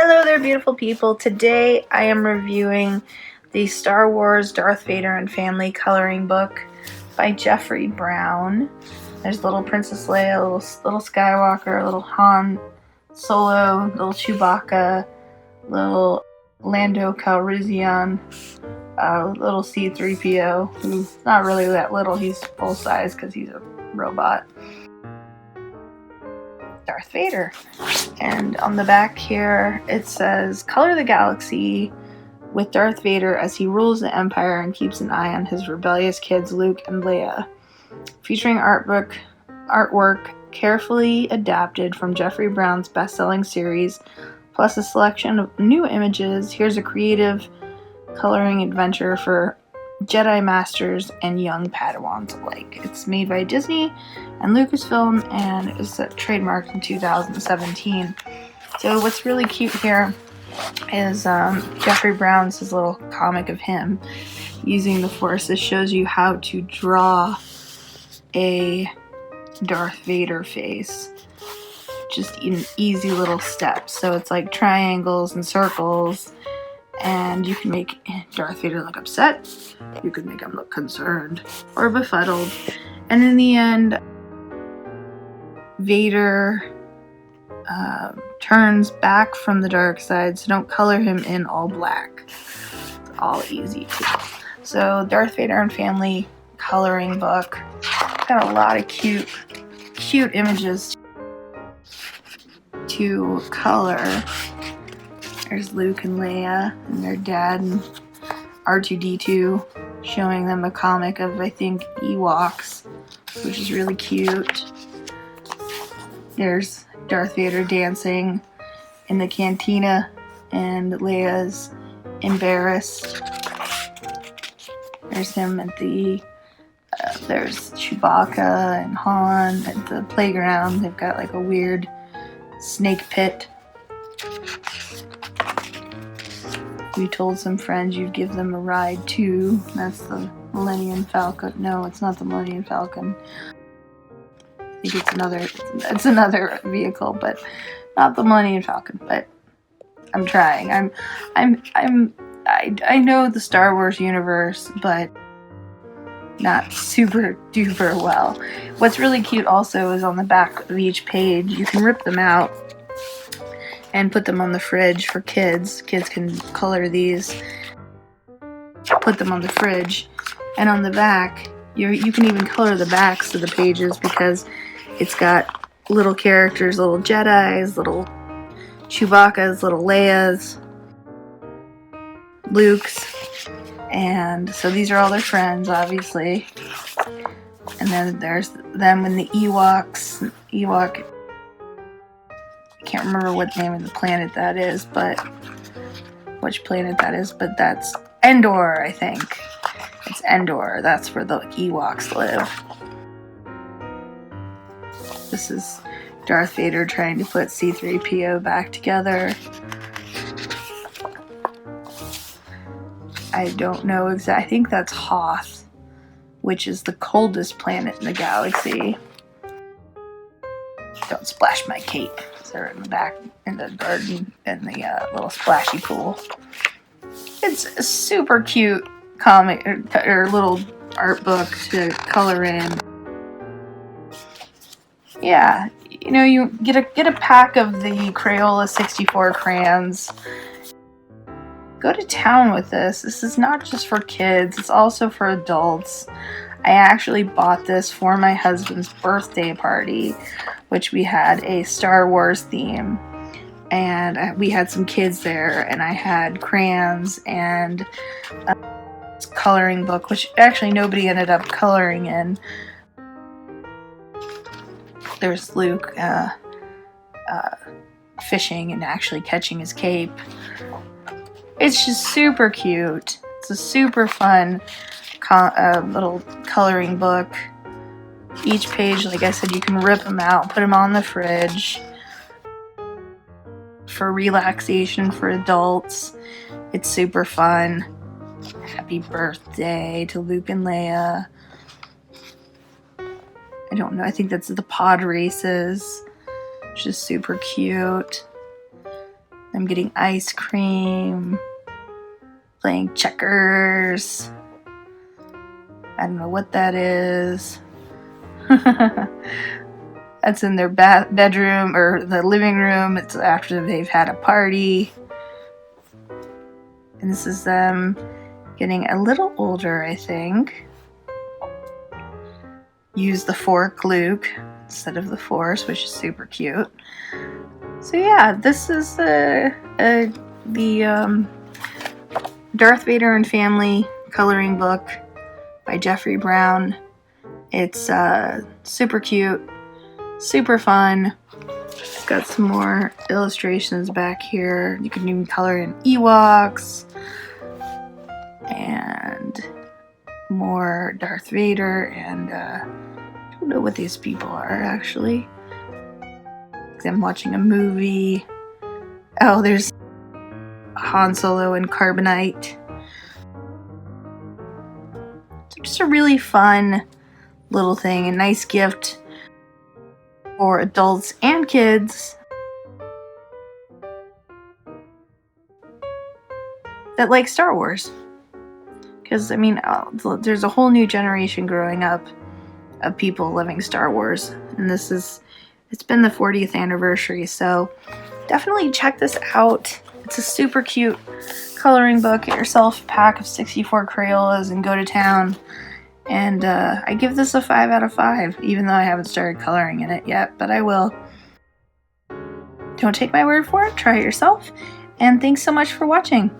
Hello there, beautiful people. Today I am reviewing the Star Wars Darth Vader and Family coloring book by Jeffrey Brown. There's little Princess Leia, little Skywalker, little Han Solo, little Chewbacca, little Lando Calrissian, little C-3PO, who's not really that little, he's full size because he's a robot. Darth Vader. And on the back here it says, "Color the galaxy with Darth Vader as he rules the Empire and keeps an eye on his rebellious kids Luke and Leia." Featuring artwork carefully adapted from Jeffrey Brown's best-selling series, plus a selection of new images. Here's a creative coloring adventure for Jedi Masters and young Padawans alike. It's made by Disney and Lucasfilm and it was trademarked in 2017. So what's really cute here is Jeffrey Brown's his little comic of him using the Force. This shows you how to draw a Darth Vader face just in easy little steps. So it's like triangles and circles, and you can make Darth Vader look upset, you could make him look concerned or befuddled, and in the end Vader turns back from the dark side, so don't color him in all black. It's all easy too. So Darth Vader and Family coloring book. Got a lot of cute images to color. There's Luke and Leia and their dad and R2-D2 showing them a comic of, I think, Ewoks, which is really cute. There's Darth Vader dancing in the cantina and Leia's embarrassed. There's him at the there's Chewbacca and Han at the playground. They've got like a weird snake pit. You told some friends you'd give them a ride too. That's the Millennium Falcon. No, it's not the Millennium Falcon. I think it's another vehicle, but not the Millennium Falcon. But I'm trying. I know the Star Wars universe, but not super duper well. What's really cute also is on the back of each page, you can rip them out and put them on the fridge for kids. Kids can color these, put them on the fridge, and on the back, you can even color the backs of the pages because it's got little characters, little Jedis, little Chewbacca's, little Leia's, Luke's, and so these are all their friends, obviously. And then there's them and the Ewok. I can't remember what name of the planet that is, but which planet that is, but that's Endor, I think. It's Endor. That's where the Ewoks live. This is Darth Vader trying to put C-3PO back together. I don't know exactly. I think that's Hoth, which is the coldest planet in the galaxy. Don't splash my cape. They're in the back in the garden in the little splashy pool. It's a super cute comic or little art book to color in. Yeah, you know, you get a pack of the Crayola 64 crayons. Go to town with this. This is not just for kids, it's also for adults. I actually bought this for my husband's birthday party, which we had a Star Wars theme, and we had some kids there, and I had crayons and a coloring book, which actually nobody ended up coloring in. There's Luke fishing and actually catching his cape. It's just super cute. It's a super fun little coloring book. Each page, like I said, you can rip them out, put them on the fridge for relaxation for adults. It's super fun. Happy birthday to Luke and Leia. I don't know, I think that's the pod races, which is super cute. I'm getting ice cream, playing checkers. I don't know what that is. That's in their bedroom or the living room. It's after they've had a party. And this is them getting a little older, I think. Use the fork, Luke, instead of the Force, which is super cute. So yeah, this is the Darth Vader and Family coloring book by Jeffrey Brown. It's super cute, super fun. Got some more illustrations back here. You can even color in Ewoks and more Darth Vader, and I don't know what these people are actually. I'm watching a movie. Oh, there's Han Solo and Carbonite. So just a really fun little thing, a nice gift for adults and kids that like Star Wars. Because, I mean, there's a whole new generation growing up of people loving Star Wars. And it's been the 40th anniversary, so definitely check this out. It's a super cute coloring book. Get yourself a pack of 64 Crayolas and go to town. And I give this a 5 out of 5, even though I haven't started coloring in it yet, but I will. Don't take my word for it, try it yourself, and thanks so much for watching.